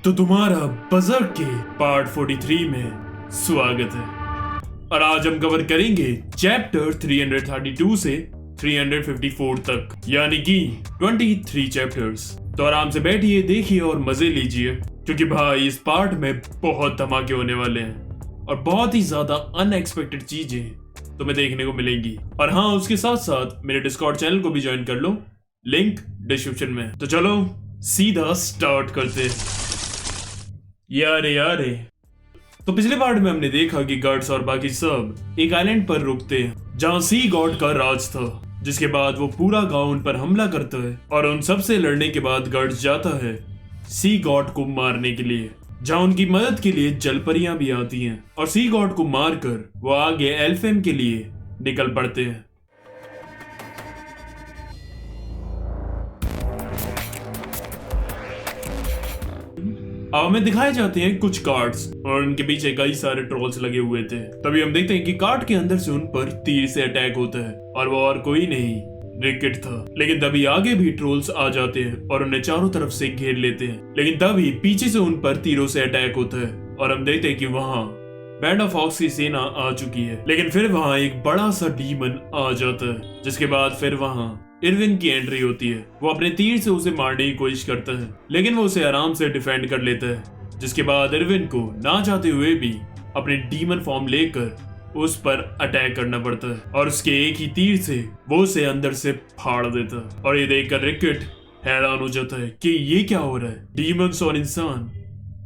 तो तुम्हारा बजर्क के पार्ट 43 में स्वागत है। और आज हम कवर करेंगे चैप्टर 332 से 354 तक, यानी कि 23 चैप्टर्स। तो आराम से बैठिए, देखिए और मजे लीजिए, क्योंकि भाई इस पार्ट में बहुत धमाके होने वाले हैं और बहुत ही ज्यादा अनएक्सपेक्टेड चीजें तुम्हें देखने को मिलेंगी। और हाँ, उसके साथ साथ मेरे डिस्कॉर्ड चैनल को भी ज्वाइन कर लो, लिंक डिस्क्रिप्शन में। तो चलो सीधा स्टार्ट करते हैं। यारे तो पिछले पार्ट में हमने देखा कि गार्ड्स और बाकी सब एक आइलैंड पर रुकते हैं जहां सी गॉड का राज था, जिसके बाद वो पूरा गांव उन पर हमला करता है और उन सब से लड़ने के बाद गार्ड्स जाता है सी गॉड को मारने के लिए, जहां उनकी मदद के लिए जलपरियां भी आती हैं और सी गॉड को मारकर वो आगे एल्फेम के लिए निकल पड़ते हैं। अब हमें दिखाए जाते हैं कुछ कार्ड्स और उनके पीछे कई सारे ट्रोल्स लगे हुए थे। तभी हम देखते हैं कि कार्ड के अंदर से उन पर तीर से अटैक होता है और वो और कोई नहीं, रिकेट था। लेकिन तभी आगे भी ट्रोल्स आ जाते हैं और उन्हें चारों तरफ से घेर लेते हैं। लेकिन तभी पीछे से उन पर तीरों से अटैक होता है और हम देखते हैं कि वहाँ बैंड ऑफ ऑक्स की सेना आ चुकी है। लेकिन फिर वहाँ एक बड़ा सा डीमन आ जाता है, जिसके बाद फिर वहाँ इरविन की एंट्री होती है। वो अपने तीर से उसे मारने की कोशिश करता है, लेकिन वो उसे आराम से डिफेंड कर लेता है। जिसके बाद इरविन को ना चाहते हुए भी अपने डीमन फॉर्म लेकर उस पर अटैक करना पड़ता है और उसके एक ही तीर से वो उसे अंदर से फाड़ देता है। और ये देखकर रिकेट हैरान हो जाता है कि ये क्या हो रहा है, डीमंस और इंसान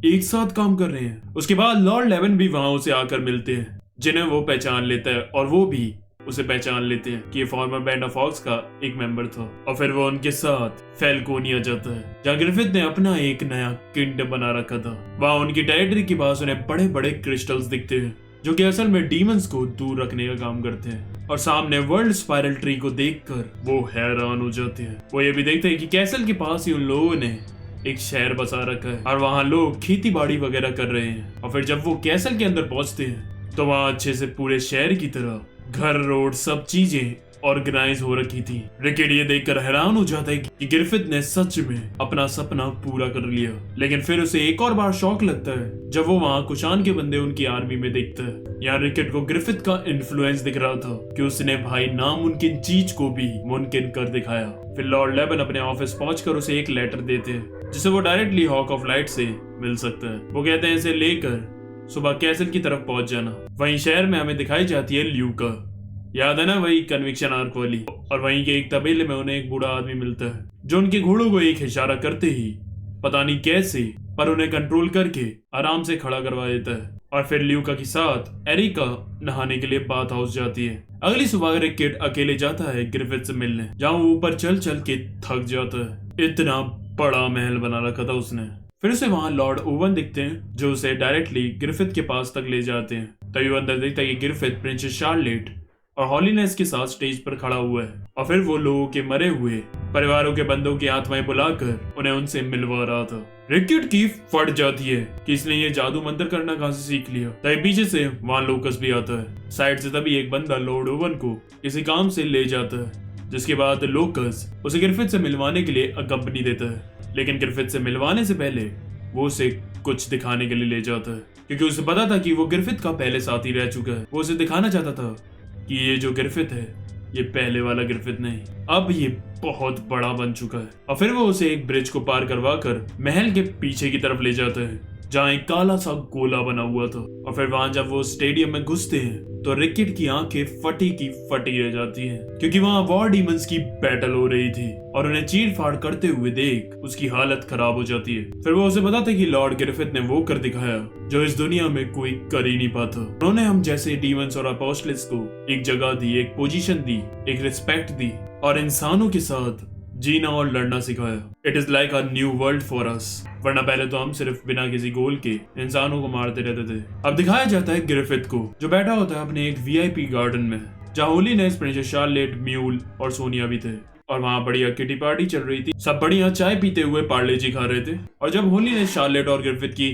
एक साथ काम कर रहे हैं। उसके बाद लॉर्ड लेवन भी वहां उसे आकर मिलते हैं, जिन्हें वो पहचान लेता है और वो भी उसे पहचान लेते हैं कि ये फॉर्मर बैंड ऑफ ऑक्स का एक मेंबर था। और फिर वो उनके साथ फैल्कोनिया जाता है, जहाँ ग्रिफिथ ने अपना एक नया किंगडम बना रखा था। वहाँ उनकी टेरिटरी के पास उन्हें बड़े बड़े क्रिस्टल्स दिखते हैं, जो कि असल में डीमंस को दूर रखने का काम करते हैं। और सामने वर्ल्ड स्पाइरल ट्री को देखकर वो हैरान हो जाते हैं। वो ये भी देखते हैं कि कैसल के पास ही उन लोगों ने एक शहर बसा रखा है और वहाँ लोग खेती बाड़ी वगैरह कर रहे हैं। और फिर जब वो कैसल के अंदर पहुंचते हैं तो वहाँ अच्छे से पूरे शहर की तरह घर, रोड, सब चीजें ऑर्गेनाइज हो रखी थी। रिकेट ये देखकर हैरान हो जाता है कि ग्रिफिथ ने सच में अपना सपना पूरा कर लिया। लेकिन फिर उसे एक और बार शॉक लगता है जब वो वहाँ कुशान के बंदे उनकी आर्मी में देखता है। यहाँ रिकेट को ग्रिफिथ का इन्फ्लुएंस दिख रहा था कि उसने भाई नामुमकिन चीज को भी मुमकिन कर दिखाया। फिर लॉर्ड लेवन अपने ऑफिस पहुंचकर उसे एक लेटर देते हैं, जिसे वो डायरेक्टली हॉक ऑफ लाइट से मिल सकता है। वो कहते हैं इसे लेकर सुबह कैसल की तरफ पहुंच जाना। वहीं शहर में हमें दिखाई जाती है ल्यूका, याद है ना, वही कन्विक्शन आर्क वाली। और वहीं के एक तबेले में उन्हें एक बूढ़ा आदमी मिलता है, जो उनके घोड़ों को एक इशारा करते ही पता नहीं कैसे पर उन्हें कंट्रोल करके आराम से खड़ा करवा देता है। और फिर ल्यूका के साथ एरिका नहाने के लिए बाथ हाउस जाती है। अगली सुबह रिकेट अकेले जाता है ग्रिफिथ से मिलने, जहाँ वो ऊपर चल चल के थक जाता है। इतना बड़ा महल बना रखा था उसने। फिर उसे वहां लॉर्ड ओवन दिखते हैं, जो उसे डायरेक्टली ग्रिफिथ के पास तक ले जाते हैं। तभी वो अंदर देखता है कि ग्रिफिथ प्रिंसेस शार्लेट और हॉलीनेस के साथ स्टेज पर खड़ा हुआ है। और फिर वो लोगों के मरे हुए परिवारों के बंदों की आत्माएं बुलाकर उन्हें उनसे मिलवा रहा था। रिकेट की फट जाती है कि इसने ये जादू मंत्र करना कहां से सीख लिया। तभी पीछे से वहां लोकस भी आता है साइड से। तभी एक बंदा लॉर्ड ओवन को किसी काम से ले जाता है, जिसके बाद लोकस उसे ग्रिफिथ से मिलवाने के लिए कंपनी देता है। लेकिन ग्रिफिथ से मिलवाने से पहले वो उसे कुछ दिखाने के लिए ले जाता है, क्योंकि उसे पता था कि वो ग्रिफिथ का पहले साथी रह चुका है। वो उसे दिखाना चाहता था कि ये जो ग्रिफिथ है ये पहले वाला ग्रिफिथ नहीं, अब ये बहुत बड़ा बन चुका है। और फिर वो उसे एक ब्रिज को पार करवा कर महल के पीछे की तरफ ले जाता है, जहाँ एक काला सा गोला बना हुआ था। और फिर वहां जब वो स्टेडियम में घुसते हैं तो रिकेट की आंखें फटी की फटी रह जाती हैं, क्योंकि वहां वॉर डीमंस की बैटल हो रही थी और उन्हें चीर फाड़ करते हुए देख उसकी हालत खराब हो जाती है। फिर वो उसे बताते कि लॉर्ड ग्रिफिथ ने वो कर दिखाया जो इस दुनिया में कोई कर ही नहीं पाता। उन्होंने हम जैसे डीमंस और अपोस्टल्स को एक जगह दी, एक पोजीशन दी, एक रिस्पेक्ट दी और इंसानों के साथ जीना और लड़ना सिखाया। It is like a new world for us. वरना पहले तो हम सिर्फ बिना किसी गोल के इंसानों को मारते रहते थे। अब दिखाया जाता है ग्रिफिथ को, जो बैठा होता है अपने एक वीआईपी गार्डन में, जहाँ होलीनेस, प्रिंसेस शार्लेट, म्यूल और सोनिया भी थे। और वहाँ बढ़िया किटी पार्टी चल रही थी। सब बढ़िया चाय पीते हुए पार्ले जी खा रहे थे। और जब होलीनेस शार्लेट और ग्रिफिथ की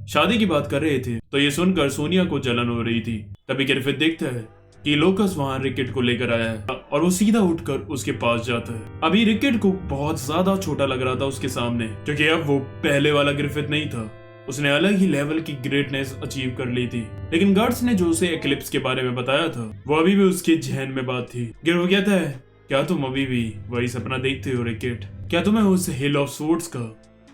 शादी की बात कर रहे थे तो ये सुनकर सोनिया को जलन हो रही थी। तभी ग्रिफिथ देखता है कि लोकस वहाँ रिकेट को लेकर आया है और वो सीधा उठकर उसके पास जाता है। अभी रिकेट को बहुत ज्यादा छोटा लग रहा था उसके सामने, क्योंकि अब वो पहले वाला ग्रिफिथ नहीं था। उसने अलग ही लेवल की ग्रेटनेस अचीव कर ली थी। लेकिन गार्ड्स ने जो उसे एक्लिप्स के बारे में बताया था वो अभी भी उसके जहन में बात थी। गिर वो कहता है, क्या तुम अभी भी वही सपना देखते हो रिकेट? क्या तुम्हें उस हिल ऑफ स्वॉर्ड्स का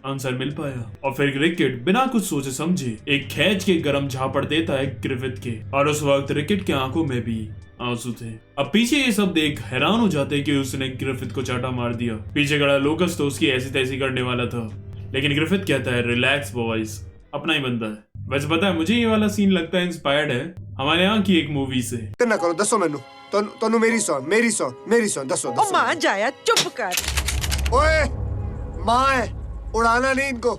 आंसर मिल पाया? और फिर रिकेट बिना कुछ सोचे समझे एक खींच के गरम झापड़ देता है ग्रिफिथ के, और उस वक्त रिकेट की आंखों में भी आंसू थे। अब पीछे ये सब देख हैरान हो जाते कि उसने ग्रिफिथ को चाटा मार दिया। पीछे खड़ा लोकस तो उसकी ऐसी तैसी करने वाला था, लेकिन ग्रिफिथ कहता है, रिलैक्स बॉयज, अपना ही बंदा है। वैसे पता है मुझे ये वाला सीन लगता है इंस्पायर्ड है हमारे यहाँ की एक मूवी से। ना करो, दसो मैनू तन्नू मेरी सॉन्ग दसो। ओ मां जाया, चुप कर। ओए मां है, उड़ाना नहीं इनको।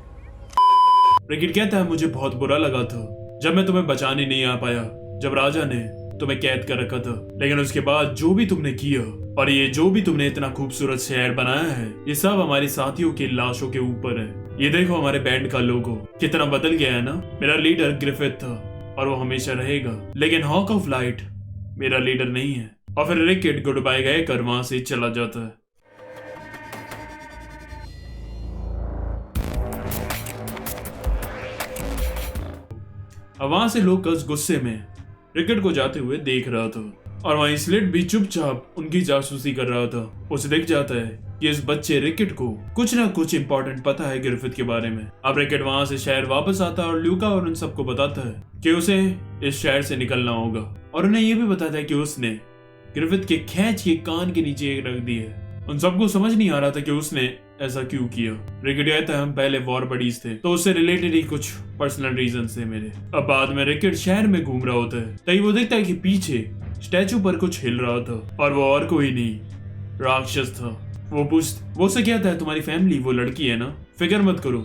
रिकेट कहता है, मुझे बहुत बुरा लगा था जब मैं तुम्हें बचाने नहीं आ पाया, जब राजा ने तुम्हें कैद कर रखा था। लेकिन उसके बाद जो भी तुमने किया और ये जो भी तुमने इतना खूबसूरत शहर बनाया है, ये सब हमारे साथियों की लाशों के ऊपर है। ये देखो हमारे बैंड का लोगो कितना बदल गया है ना। मेरा लीडर ग्रिफिथ था और वो हमेशा रहेगा, लेकिन हॉक ऑफ लाइट मेरा लीडर नहीं है। और फिर रिकेट गुड बाय गए कर वहां से चला जाता है। अब वहां से लोकस गुस्से में रिकेट को जाते हुए देख रहा था, और वहीं स्लिट भी चुपचाप उनकी जासूसी कर रहा था। उसे दिख जाता है कि इस बच्चे रिकेट को कुछ ना कुछ इंपॉर्टेंट पता है ग्रिफिथ के बारे में। अब रिकेट वहां से शहर वापस आता है और ल्यूका और उन सबको बताता है कि उसे इस शहर से निकलना होगा, और उन्हें यह भी बताता है कि उसने ग्रिफिथ के खींच के कान के नीचे एक रख दी है। उन सबको समझ नहीं आ रहा था कि उसने ऐसा क्यों किया। रिकेट कहता है, हम पहले वॉर बडीज थे, तो उससे रिलेटेड ही कुछ पर्सनल रीजन थे मेरे। अब बाद में रिकेट शहर में घूम रहा होता है, तभी वो देखता है कि पीछे स्टैचू पर कुछ हिल रहा था, और वो और कोई नहीं, राक्षस था। वो उससे कहता है, तुम्हारी फैमिली वो लड़की है ना, फिक्र मत करो,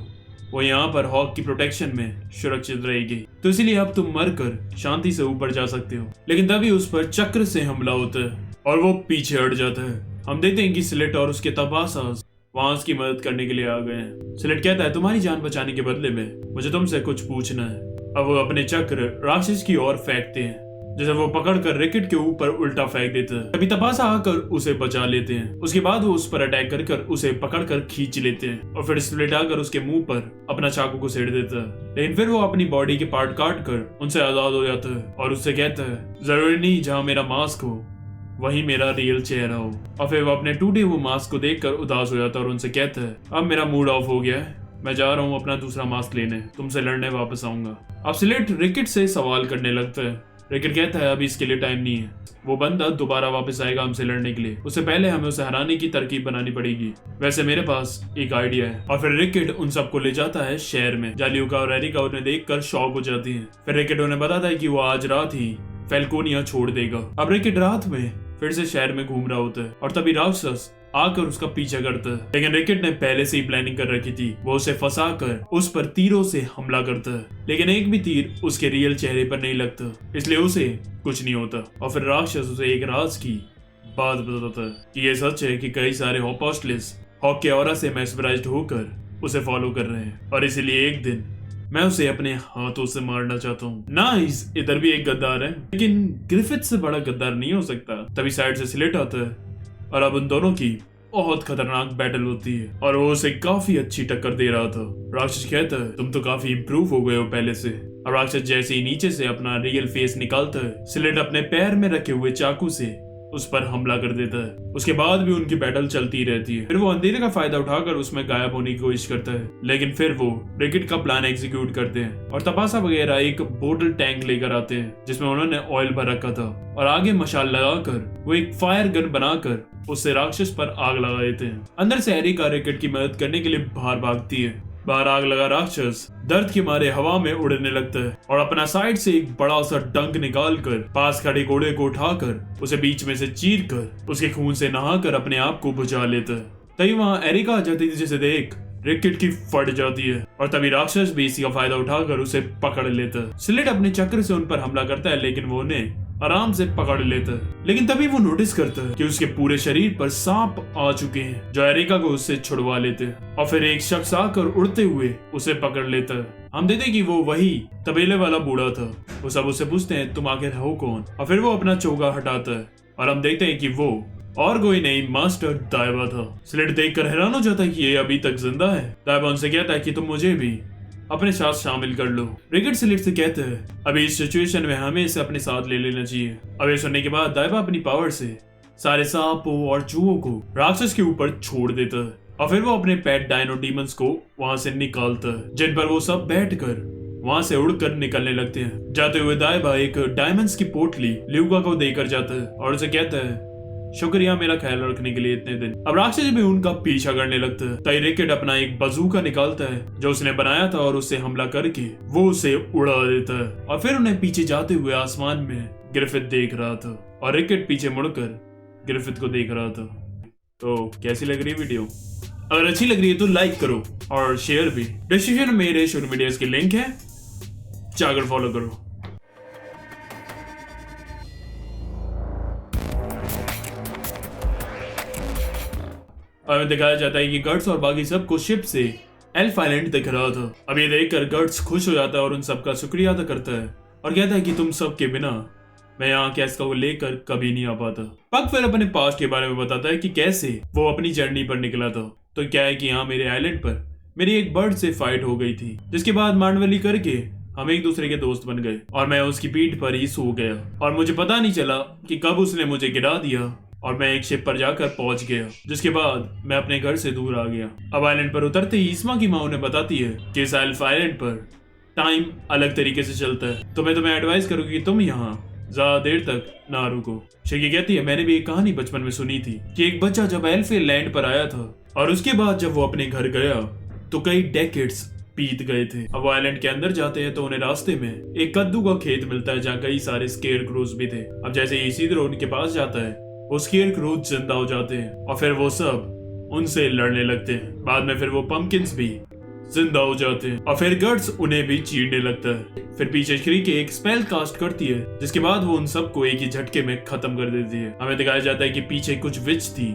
वो यहाँ पर हॉक की प्रोटेक्शन में सुरक्षित रहेगी, तो इसलिए अब तुम मरकर शांति से ऊपर जा सकते हो। लेकिन तभी उस पर चक्र से हमला होता है और वो पीछे हट जाता है। हम देखते हैं कि स्लिट और उसके तपासास वहां उसकी मदद करने के लिए आ गए हैं। स्लिट कहता है, तुम्हारी जान बचाने के बदले में मुझे तुमसे कुछ पूछना है। अब वो अपने चक्र राक्षस की ओर फेंकते हैं, जैसे वो पकड़कर रिकेट के ऊपर उल्टा फेंक देता है। तभी तपासा आकर उसे बचा लेते हैं। उसके बाद वो उस पर अटैक कर उसे पकड़कर खींच लेते हैं, और फिर स्प्लिट आकर उसके मुंह पर अपना चाकू को सेड़ देता है। लेकिन फिर वो अपनी बॉडी के पार्ट काट कर उनसे आजाद हो जाता है और उससे कहता है, जरूरी नहीं जहाँ मेरा मास्क हो वही मेरा रियल चेहरा हो। और फिर वो अपने टूटे हुए मास्क को देखकर उदास हो जाता है और उनसे कहता है, अब मेरा मूड ऑफ हो गया है, मैं जा रहा हूँ अपना दूसरा मास्क लेने, तुमसे लड़ने वापस आऊंगा। अब स्लिट रिकेट से सवाल करने लगता है। रिकेट कहता है, अभी इसके लिए टाइम नहीं है, वो बंदा दोबारा वापस आएगा हमसे लड़ने के लिए, उससे पहले हमें उसे हराने की तरकीब बनानी पड़ेगी। वैसे मेरे पास एक आइडिया है। और फिर रिकेट उन सबको ले जाता है शहर में, जहाँ ल्यूका और एरिका उन्हें देखकर शॉक हो जाती हैं। फिर रिकेट उन्हें बताता है कि वो आज रात ही फैल्कोनिया छोड़ देगा। अब रिकेट रात में फिर से शहर में घूम रहा होता है, और तभी राक्षस आकर उसका पीछा करता है। लेकिन रिकेट ने पहले से ही प्लानिंग कर रखी थी, वो उसे फंसाकर उस पर तीरों से हमला करता है, लेकिन एक भी तीर उसके रियल चेहरे पर नहीं लगता, इसलिए उसे कुछ नहीं होता। और फिर राक्षस उसे एक राज की बात बताता है कि ये सच है कि कई सारे हॉपोस्टलिस हॉक के ऑरा से मैस्मराइज्ड होकर उसे फॉलो कर रहे हैं, और इसलिए एक दिन मैं उसे अपने हाथों से मारना चाहता हूँ। नाइस, इधर भी एक गद्दार है, लेकिन ग्रिफिथ से बड़ा गद्दार नहीं हो सकता। तभी साइड से स्लिट आता है, और अब उन दोनों की बहुत खतरनाक बैटल होती है, और वो उसे काफी अच्छी टक्कर दे रहा था। राक्षस कहता है, तुम तो काफी इम्प्रूव हो गए हो पहले से। और राक्षस जैसे ही नीचे से अपना रियल फेस निकालता है, स्लिट अपने पैर में रखे हुए चाकू से उस पर हमला कर देता है। उसके बाद भी उनकी बैटल चलती रहती है। फिर वो अंधेरे का फायदा उठाकर उसमें गायब होने की कोशिश करता है, लेकिन फिर वो रिकेट का प्लान एग्जीक्यूट करते हैं, और तपासा वगैरह एक बोतल टैंक लेकर आते हैं जिसमें उन्होंने ऑयल भर रखा था, और आगे मशाल लगाकर वो एक फायर गन बनाकर उससे राक्षस पर आग लगा देते हैं। अंदर से एरिका रिकेट की मदद करने के लिए बाहर भागती है। बाहर आग लगा राक्षस दर्द के मारे हवा में उड़ने लगता है, और अपना साइड से एक बड़ा सा डंक निकालकर पास खड़े घोड़े को उठाकर उसे बीच में से चीर कर उसके खून से नहाकर अपने आप को बुझा लेता है। तभी वहां एरिका आ जाती थी, जिसे देख रिकेट की फट जाती है, और तभी राक्षस भी इसी का फायदा उठाकर उसे पकड़ लेता है। स्लिट अपने चक्र से उन पर हमला करता है, लेकिन वो उन्हें आराम से पकड़ लेता है। लेकिन तभी वो नोटिस करता है कि उसके पूरे शरीर पर सांप आ चुके हैं, जो एरिका को उससे छुड़वा लेते हैं, और फिर एक शख्स आकर उड़ते हुए उसे पकड़ लेता है। हम देखते हैं कि वो वही तबेले वाला बूढ़ा था वो सब उससे पूछते हैं तुम आखिर हो कौन, और फिर वो अपना चोगा हटाता है और हम देखते हैं कि वो और कोई नहीं मास्टर दाइबा था। स्लिट देखकर हैरान हो जाता है कि ये अभी तक जिंदा है। दाइबा उनसे कहता है कि तुम मुझे भी अपने साथ शामिल कर लो। रिकेट स्लिट से कहते हैं अभी इस सिचुएशन में हमें इसे अपने साथ ले लेना चाहिए। अब ये सुनने के बाद दाइबा अपनी पावर से सारे सांपों और चूहों को राक्षस के ऊपर छोड़ देता है और फिर वो अपने पेट डायनो डीमंस को वहां से निकालता है, जिन पर वो सब बैठकर वहां से उड़कर निकलने लगते हैं। जाते हुए दाइबा एक डायमंड्स की पोटली ल्यूगा को देकर जाता है और उसे कहता है शुक्रिया मेरा ख्याल रखने के लिए इतने दिन। अब राक्षस भी उनका पीछा करने लगता है। तभी रिकेट अपना एक बजूका निकालता है जो उसने बनाया था और उससे हमला करके वो उसे उड़ा देता है और फिर उन्हें पीछे जाते हुए आसमान में ग्रिफिथ देख रहा था और रिकेट पीछे मुड़कर ग्रिफिथ को देख रहा था। तो कैसी लग रही है वीडियो? अगर अच्छी लग रही है तो लाइक करो और शेयर भी। डिस्क्रिप्शन में मेरे सोशल मीडिया के लिंक है, जाकर फॉलो करो। हमें दिखाया जाता है कि गर्ट्स और बाकी सबको शिप से एल्फ आइलैंड दिख रहा था। अब ये देखकर गर्ट्स खुश हो जाता है और उन सबका शुक्रिया अदा करता है और कहता है कि तुम सब के बिना मैं यहाँ कैस्का को लेकर कभी नहीं आ पाता। पग फिर अपने पास्ट के बारे में बताता है कि कैसे वो अपनी जर्नी पर निकला था। तो क्या है कि यहाँ मेरे आइलैंड पर मेरी एक बर्ड से फाइट हो गई थी, जिसके बाद मांडवली करके हम एक दूसरे के दोस्त बन गए और मैं उसकी पीठ पर ही सो गया और मुझे पता नहीं चला कि कब उसने मुझे गिरा दिया और मैं एक शिप पर जाकर पहुंच गया, जिसके बाद मैं अपने घर से दूर आ गया। अब आइलैंड पर उतरते ही ईस्मा की माँ उन्हें बताती है कि इस एल्फ आइलैंड पर टाइम अलग तरीके से चलता है, तो मैं तुम्हें एडवाइस करूंगी कि तुम यहाँ ज्यादा देर तक ना रुको। शेकी कहती है मैंने भी एक कहानी बचपन में सुनी थी कि एक बच्चा जब एल्फ लैंड पर आया था और उसके बाद जब वो अपने घर गया तो कई डेकेड्स बीत गए थे। अब वो आइलैंड के अंदर जाते हैं तो उन्हें रास्ते में एक कद्दू का खेत मिलता है जहाँ कई सारे स्केयर क्रोज भी थे। अब जैसे ही सीधे उनके पास जाता है वो स्केयर क्रोज जिंदा हो जाते हैं और फिर वो सब उनसे लड़ने लगते हैं। बाद में फिर वो पंपकिंस भी जिंदा हो जाते हैं और फिर गर्ट्स उन्हें भी चीरने लगता है। फिर पीछे श्री के एक स्पेल कास्ट करती है जिसके बाद वो उन सबको एक ही झटके में खत्म कर देती है। हमें दिखाया जाता है कि पीछे कुछ विच थी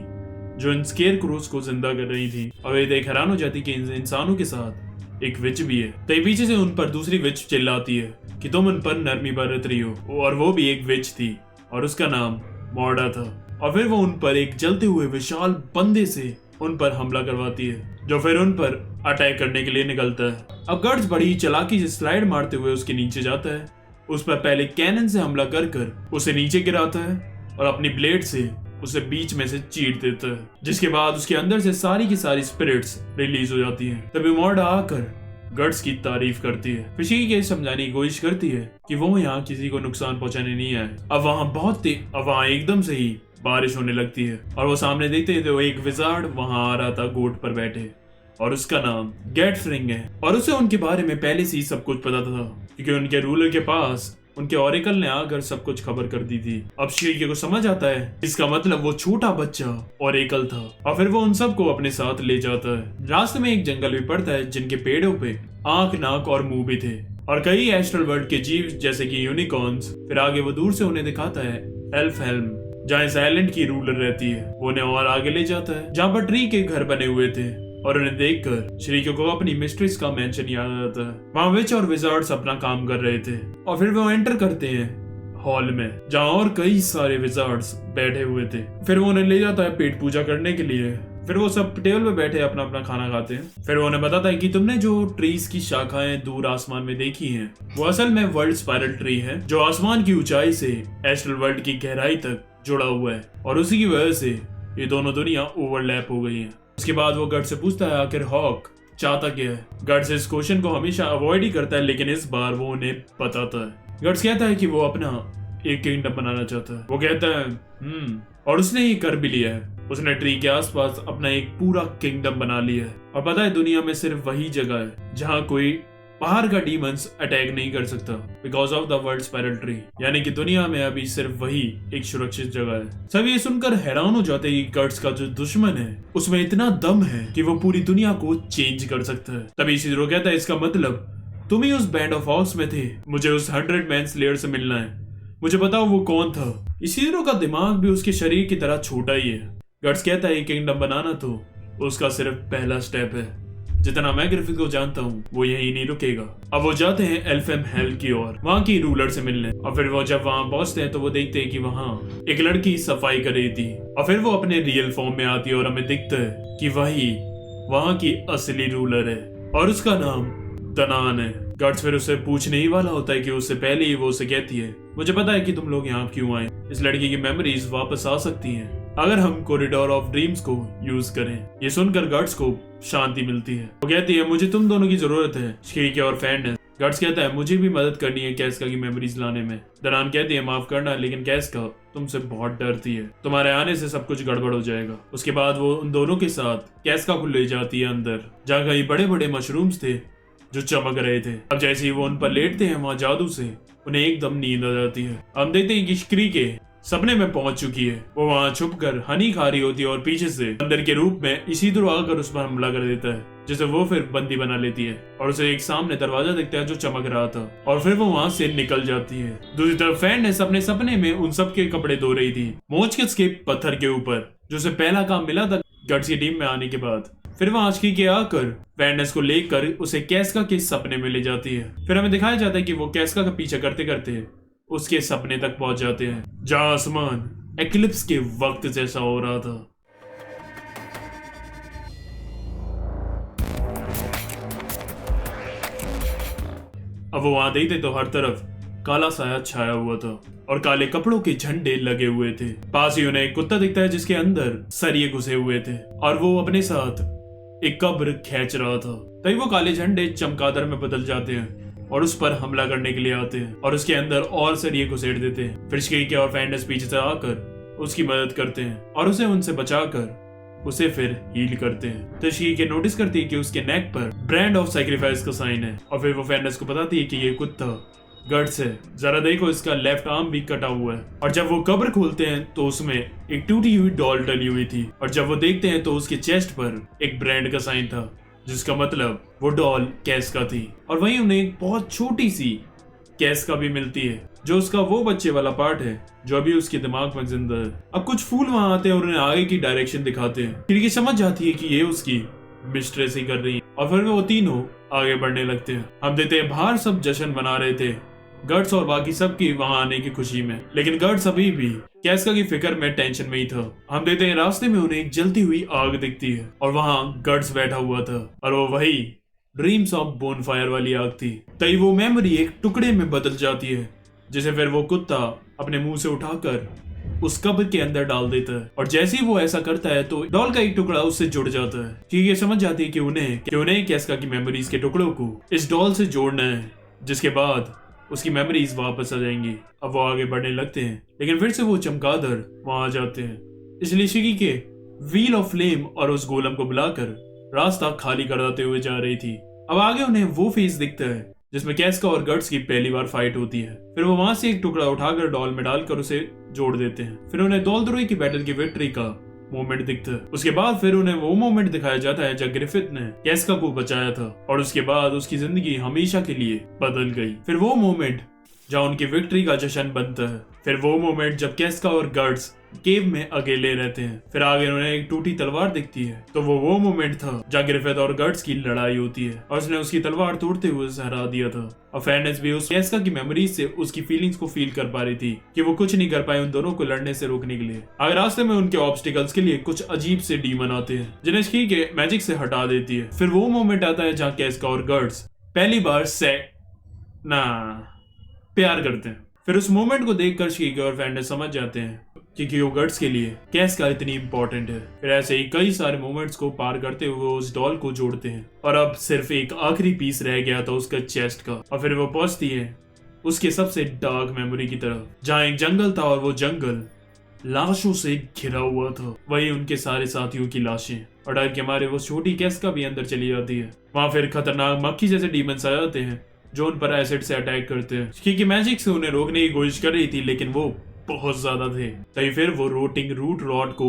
जो इन स्केयर क्रोज को जिंदा कर रही थी और वे देख हैरान हो जाती कि इन इंसानों के साथ एक विच भी है। तो पीछे से उन पर दूसरी विच चिल्लाती है कि तुम उन पर नरमी बरत रही हो, और वो भी एक विच थी और उसका नाम मॉर्डा था। और फिर वो उन पर एक जलते हुए विशाल बंदे से उन पर हमला करवाती है जो फिर उन पर अटैक करने के लिए निकलता है। अब गर्ट्स बड़ी चालाकी से स्लाइड मारते हुए उसके नीचे जाता है, उस पर पहले कैनन से हमला कर उसे नीचे गिराता है और अपनी ब्लेड से उसे बीच में से चीर देता है, जिसके बाद उसके अंदर से सारी की सारी स्पिरिट्स रिलीज हो जाती हैं। तभी मॉर्डा आकर गर्ट्स की तारीफ करती है, फिशी के समझाने की कोशिश करती है कि वो यहाँ किसी को नुकसान पहुंचाने नहीं आए। अब वहाँ एकदम से ही बारिश होने लगती है और वो सामने देखते हैं तो एक विजार्ड वहां आ रहा था गोट पर बैठे और उसका नाम गेटफ्रिंग है और उसे उनके बारे में पहले से ही सब कुछ पता था क्योंकि उनके रूलर के पास उनके ऑरेकल ने आकर सब कुछ खबर कर दी थी। अब श्रीके को समझ आता है इसका मतलब वो छोटा बच्चा ऑरेकल था और फिर वो उन सबको अपने साथ ले जाता है। रास्ते में एक जंगल भी पड़ता है जिनके पेड़ों पे आंख, नाक और मुंह भी थे और कई एस्ट्रल वर्ल्ड के जीव जैसे कि यूनिकॉर्न्स। फिर आगे वो दूर से उन्हें दिखाता है एल्फ हेल्म जहाँ इस आइलैंड की रूलर रहती है। वो उन्हें और आगे ले जाता है जहाँ पर ट्री के घर बने हुए थे और उन्हें देखकर श्रीको को अपनी मिस्ट्रेस का मेंशन याद आ जाता है। वहाँ विच और विजार्ड्स अपना काम कर रहे थे और फिर वो एंटर करते हैं हॉल में जहाँ और कई सारे विजार्ड्स बैठे हुए थे। फिर वो उन्हें ले जाता है पेट पूजा करने के लिए। फिर वो सब टेबल पे बैठे अपना अपना खाना खाते हैं। फिर वो उन्हें बताता है कि तुमने जो ट्रीज की शाखाएं दूर आसमान में देखी हैं वो असल में वर्ल्ड स्पाइरल ट्री है जो आसमान की ऊंचाई से एस्ट्रल वर्ल्ड की गहराई तक जुड़ा हुआ है और उसी की वजह से ये दोनों दुनिया ओवरलैप हो गई हैं। उसके बाद वो गर्ट से पूछता है आखिर हॉक चाहता क्या है। गर्ट्स इस क्वेश्चन को हमेशा अवॉइड ही करता है लेकिन इस बार वो उन्हें बताता है। गर्ट्स कहता है कि वो अपना एक किंगडम बनाना चाहता है। वो कहता है और उसने ये कर भी लिया है। उसने ट्री के आसपास अपना एक पूरा किंगडम बना लिया है और पता है दुनिया में सिर्फ वही जगह है जहाँ कोई बाहर का डीमंस अटैक नहीं कर सकता because of the world spiral tree, यानी कि दुनिया में अभी सिर्फ वही एक सुरक्षित जगह है। सब ये सुनकर हैरान हो जाते हैं कि गर्ट्स का जो दुश्मन है उसमें इतना दम है कि वो पूरी दुनिया को चेंज कर सकता है। तभी इसीरो कहता है इसका मतलब तुम ही उस बैंड ऑफ हॉक्स में थे, मुझे उस 100 मैन स्लेयर से मिलना है, मुझे बताओ वो कौन था। इसीरो का दिमाग भी उसके शरीर की तरह छोटा ही है। गर्ट्स कहता है किंगडम बनाना तो उसका सिर्फ पहला स्टेप है, जितना मैं ग्रिफिथ को जानता हूँ वो यही नहीं रुकेगा। अब वो जाते हैं एल्फेम हेल की ओर, वहाँ की रूलर से मिलने। और फिर वो जब वहाँ पहुंचते हैं तो वो देखते हैं कि वहाँ एक लड़की सफाई कर रही थी। और फिर वो अपने रियल फॉर्म में आती है और हमें दिखता है कि वही वहाँ की असली रूलर है और उसका नाम दनान है। गार्ड्स फिर उससे पूछने ही वाला होता है कि उससे पहले ही वो उसे कहती है, मुझे पता है कि तुम लोग यहाँ क्यों आए। इस लड़की की मेमोरीज वापस आ सकती हैं अगर हम कॉरिडोर ऑफ ड्रीम्स को यूज करें। ये सुनकर गार्ड्स को शांति मिलती है। वो कहती है, मुझे तुम दोनों की जरूरत है, श्रीके और फैंड। गार्ड्स कहता है, मुझे भी मदद करनी है कैस्का की मेमोरीज लाने में। दनान कहती है, माफ करना लेकिन कैस्का तुमसे बहुत डरती है, तुम्हारे आने से सब कुछ गड़बड़ हो जाएगा। उसके बाद वो उन दोनों के साथ कैस्का को ले जाती है अंदर, जहाँ कई बड़े बड़े मशरूम्स थे जो चमक रहे थे। अब जैसे ही वो उन पर लेटते हैं वहाँ जादू से उन्हें एकदम नींद आ जाती है। हम देखते हैं कि श्रीके सपने में पहुंच चुकी है। वो वहाँ छुप कर हनी खा रही होती है और पीछे से अंदर के रूप में इसीदुर आकर उस पर हमला कर देता है, जिसे वो फिर बंदी बना लेती है। और उसे एक सामने दरवाजा दिखता है जो चमक रहा था और फिर वो वहाँ से निकल जाती है। दूसरी तरफ फैंड अपने सपने में उन सबके कपड़े धो रही थी मोचकिस के पत्थर के ऊपर, जो उसे पहला काम मिला था गट्स की टीम में आने के बाद। फिर वहाँ श्रीके आकर फैंडनेस को लेकर उसे कैस्का के सपने में ले जाती है। फिर हमें दिखाया जाता है कि वो कैस्का का पीछा करते करते उसके सपने तक पहुंच जाते हैं, जहां आसमान एक्लिप्स के वक्त जैसा हो रहा था। अब वो वहां देखते तो हर तरफ काला साया छाया हुआ था और काले कपड़ों के झंडे लगे हुए थे। पास ही उन्हें एक कुत्ता दिखता है जिसके अंदर सरिये घुसे हुए थे और वो अपने साथ एक कब्र खींच रहा था। तभी वो काले झंडे चमगादड़ में बदल जाते हैं और उस पर हमला करने के लिए आते हैं और उसके अंदर और सरिये घुसेड़ देते हैं। फिर श्रीके और फैंडनेस पीछे से आकर उसकी मदद करते हैं और उसे उनसे बचाकर उसे फिर हील करते हैं। तो श्रीके नोटिस करती है कि उसके नेक पर ब्रांड ऑफ सैक्रिफाइस का साइन है और फिर वो फैंडनेस को बताती है कि ये कुत्ता गट्स है, जरा देखो इसका लेफ्ट आर्म भी कटा हुआ है। और जब वो कब्र खोलते हैं तो उसमें एक टूटी हुई डॉल डली हुई थी और जब वो देखते हैं तो उसके चेस्ट पर एक ब्रांड का साइन था, जिसका मतलब वो डॉल कैस्का थी। और वहीं उन्हें एक बहुत छोटी सी कैस्का भी मिलती है, जो उसका वो बच्चे वाला पार्ट है जो अभी उसके दिमाग में जिंदा है। अब कुछ फूल वहां आते हैं और उन्हें आगे की डायरेक्शन दिखाते हैं। खिड़की समझ जाती है कि ये उसकी मिस्ट्रेस ही कर रही है और फिर वो तीनों आगे बढ़ने लगते हैं। हम देखते हैं बाहर सब जश्न मना रहे थे गट्स और बाकी सब की वहां आने की खुशी में, लेकिन गट्स अभी भी कैस्का की फिक्र में टेंशन में ही था। हम देखते हैं रास्ते में उन्हें एक जलती हुई आग दिखती है और वहां गट्स बैठा हुआ था और वो वही ड्रीम्स ऑफ बोनफायर वाली आग थी। तभी वो मेमोरी एक टुकड़े में बदल जाती है, जिसे फिर वो कुत्ता अपने मुंह से उठाकर उस कब्र के अंदर डाल देता है और जैसे ही वो ऐसा करता है तो डॉल का एक टुकड़ा उससे जुड़ जाता है। ठीक है, समझ जाती है कि उन्हें कैस्का की मेमोरीज के टुकड़ों को इस डॉल से जोड़ना है, जिसके बाद उसकी मेमोरीज वापस आ जाएंगी। अब वो आगे बढ़ने लगते हैं लेकिन फिर से वो चमगादड़ वहां आ जाते हैं, इसलिए शिकी के व्हील ऑफ फ्लेम और उस गोलम को बुलाकर रास्ता खाली कराते हुए जा रही थी। अब आगे उन्हें वो फेस दिखता है जिसमें कैस्का और गट्स की पहली बार फाइट होती है। फिर वो वहां से एक टुकड़ा उठाकर डॉल में डालकर उसे जोड़ देते हैं। फिर उन्हें दोलद्रोही की बैटल की विक्ट्री का मोमेंट दिखता है। उसके बाद फिर उन्हें वो मोमेंट दिखाया जाता है जब ग्रिफिथ ने कैस्का को बचाया था और उसके बाद उसकी जिंदगी हमेशा के लिए बदल गई। फिर वो मोमेंट जहाँ उनकी विक्ट्री का जश्न बनता है। फिर वो मोमेंट जब कैस्का और गट्स केव में अकेले रहते हैं। फिर आगे उन्हें एक टूटी तलवार दिखती है, तो वो मोमेंट था जहाँ ग्रिफिथ और गट्स की लड़ाई होती है और उसने उसकी तलवार तोड़ते हुए उसे हरा दिया था। और फैंडनेस भी उस कैस्का की मेमोरीज से उसकी फीलिंग्स को फील कर पा रही थी कि वो कुछ नहीं कर पाए उन दोनों को लड़ने से रोकने के लिए। आगे रास्ते में उनके ऑब्स्टिकल्स के लिए कुछ अजीब से डीमन आते हैं जिन्हें श्रीके मैजिक से हटा देती है। फिर वो मोमेंट आता है जहाँ कैस्का और गट्स पहली बार प्यार करते हैं। फिर उस मोमेंट को देखकर श्रीके और फैंडनेस समझ जाते हैं कि वो गट्स के लिए कैस्का इतनी इंपॉर्टेंट है। फिर ऐसे ही कई सारे मोमेंट्स को पार करते हुए उस डॉल को जोड़ते हैं और अब सिर्फ एक आखिरी पीस रह गया था उसका चेस्ट का। और फिर वो पहुंचती है उसके सबसे डार्क मेमोरी की तरफ, जहाँ एक जंगल था और वो जंगल लाशों से घिरा हुआ था। वही उनके सारे साथियों की लाशें और डर के मारे वो छोटी कैस्का भी अंदर चली जाती है। वहां फिर खतरनाक मक्खी जैसे डीमंस आ जाते हैं जो उन पर एसिड से अटैक करते हैं। क्योंकि मैजिक से उन्हें रोकने की कोशिश कर रही थी लेकिन वो बहुत ज्यादा थे। तभी फिर वो रोटिंग रूट रॉड को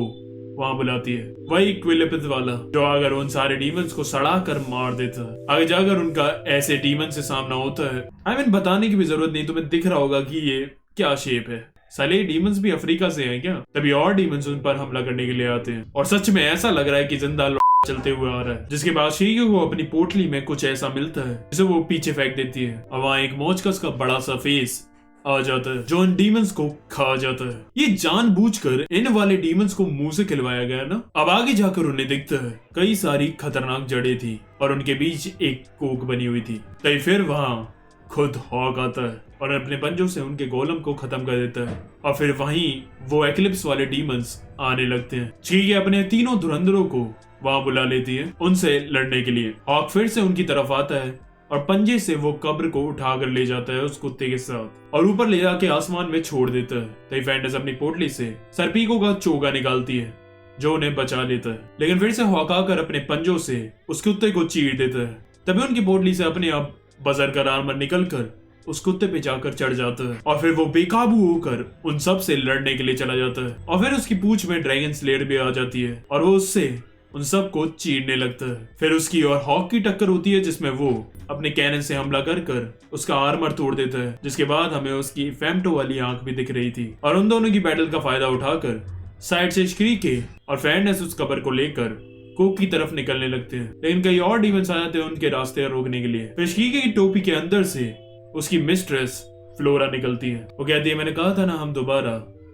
वहां बुलाती है, वही क्विलिपिथ वाला जो अगर उन सारे डीमंस को सड़ा कर मार देता है। आगे जाकर उनका ऐसे डीमन से सामना होता है। बताने की भी जरूरत नहीं, तुम्हें दिख रहा होगा कि ये क्या शेप है। साले डीमंस भी अफ्रीका से हैं क्या? तभी और डीमंस उन पर हमला करने के लिए आते हैं और सच में ऐसा लग रहा है कि जिंदा चलते हुए आ रहा है, जिसके बाद शीगी को अपनी पोटली में कुछ ऐसा मिलता है जिसे वो पीछे फेंक देती है और वहाँ एक मोचकस का बड़ा सा फेस आ जाता है जो इन डीमंस को खा जाता है। ये जानबूझकर इन वाले डीमंस को मुंह से खिलवाया गया ना। अब आगे जाकर उन्हें दिखता है कई सारी खतरनाक जड़ें थी और उनके बीच एक कोक बनी हुई थी। तभी फिर वहाँ खुद हॉक आता है और अपने पंजों से उनके गोलम को खत्म कर देता है और फिर वहीं वो एक्लिप्स वाले डीमंस आने लगते हैं। शीगी अपने तीनों धुरंधरों को वहां बुला लेती है उनसे लड़ने के लिए। हॉक फिर से उनकी तरफ आता है और पंजे से वो कब्र को उठाकर ले जाता है उस कुत्ते के साथ और ऊपर ले जाके आसमान में छोड़ देता है। तभी फेंडस अपनी पोटली से सर्पीको का चोगा निकालती है जो उन्हें बचा लेता है, लेकिन फिर से हॉक आकर अपने पंजों से उस कुत्ते को चीर देता है। तभी उनकी पोटली से अपने आप बजरकर आर्मर निकलकर उस कुत्ते पे जाकर चढ़ जाता है और फिर वो बेकाबू होकर उन सब से लड़ने के लिए चला जाता है और फिर उसकी पूंछ में ड्रैगन स्लेयर भी आ जाती है और वो उससे उन सब को चीरने लगता है। फिर उसकी और हॉक की टक्कर होती है जिसमें वो अपने कैनन से हमला कर उसका आर्मर तोड़ देता है, जिसके बाद हमें उसकी फेम्टो वाली आंख भी दिख रही थी। और उन दोनों की बैटल का फायदा उठाकर साइड से श्रीके और फेंडस उस कब्र को लेकर कोक की तरफ निकलने लगते हैं, लेकिन कई और डीमंस आ जाते हैं उनके रास्ते रोकने के लिए। फिर श्रीके की टोपी के अंदर से उसकी मिस्ट्रेस फ्लोरा निकलती है। वो कहती है मैंने कहा था ना हम दोबारा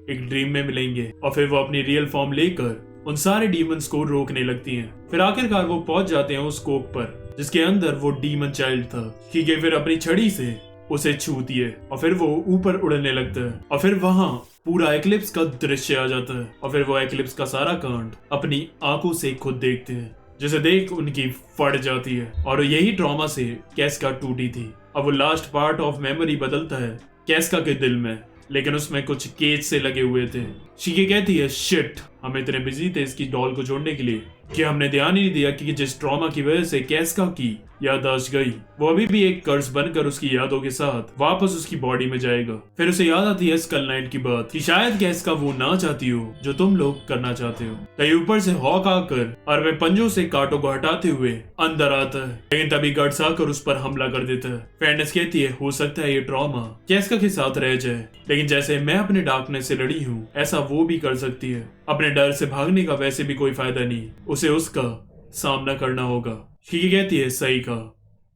एक ड्रीम में मिलेंगे। और फिर वो अपनी रियल फॉर्म लेकर उन सारे डीमंस को रोकने लगती हैं। फिर आखिरकार वो पहुंच जाते हैं उस कोक पर जिसके अंदर वो डीमन चाइल्ड था। शीगे फिर अपनी छड़ी से उसे छूती है और फिर वो ऊपर उड़ने लगता है और फिर वहां पूरा एक्लिप्स का दृश्य आ जाता है और फिर वो एक्लिप्स का सारा कांड अपनी आंखों से खुद देखते हैं, जिसे देख उनकी फट जाती है। और यही ट्रॉमा से कैस्का टूटी थी। अब वो लास्ट पार्ट ऑफ मेमोरी बदलता है कैस्का के दिल में, लेकिन उसमें कुछ केज से लगे हुए थे। शीगे कहती है शिट, हम इतने बिजी थे इसकी डॉल को जोड़ने के लिए कि हमने ध्यान ही नहीं दिया कि जिस ट्रॉमा की वजह से कैस्का की याददाश्त गई वो अभी भी एक कर्ज बनकर उसकी यादों के साथ वापस उसकी बॉडी में जाएगा। फिर उसे याद आती है स्कल नाइट की बात कि शायद कैस्का वो ना चाहती हो जो तुम लोग करना चाहते हो। तभी ऊपर से हॉक आकर और वे पंजों से कांटों को हटाते हुए अंदर आता है, लेकिन तभी गट्स आकर उस पर हमला कर देता है। फेंडस कहती है हो सकता है ये ट्रॉमा कैस्का के साथ रह जाए, लेकिन जैसे मैं अपने डार्कनेस से लड़ी हूँ ऐसा वो भी कर सकती है। अपने डर से भागने का वैसे भी कोई फायदा नहीं, उसे उसका सामना करना होगा। शीगी कहती है सही कहा,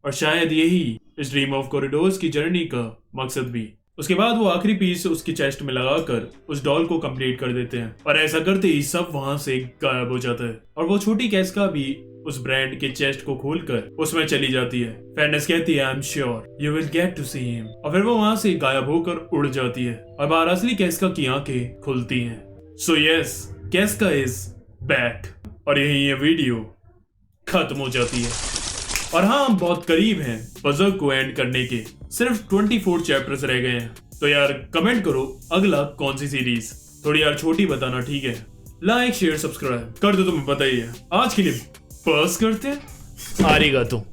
और शायद यही इस ड्रीम ऑफ कॉरिडोर्स की जर्नी का मकसद भी। उसके बाद वो आखिरी पीस उसकी चेस्ट में लगाकर उस डॉल को कंप्लीट कर देते हैं और ऐसा करते ही सब वहां से गायब हो जाता है और वो छोटी कैस्का भी उस ब्रांड के चेस्ट को खोलकर उसमें चली जाती है। फेंडस कहती है I am sure you will get to see him, और फिर वो वहां से गायब होकर उड़ जाती है और बाहर असली कैस्का की आंखें खुलती हैं। So yes, Kaska is back. और यही ये वीडियो खत्म हो जाती है। और हाँ, हम बहुत करीब हैं पजल को एंड करने के, सिर्फ 24 चैप्टर्स रह गए हैं। तो यार कमेंट करो अगला कौन सी सीरीज, थोड़ी यार छोटी बताना ठीक है। लाइक शेयर सब्सक्राइब कर दो, तुम्हें पता ही है। आज के लिए बस करते हैं। आरिगातो।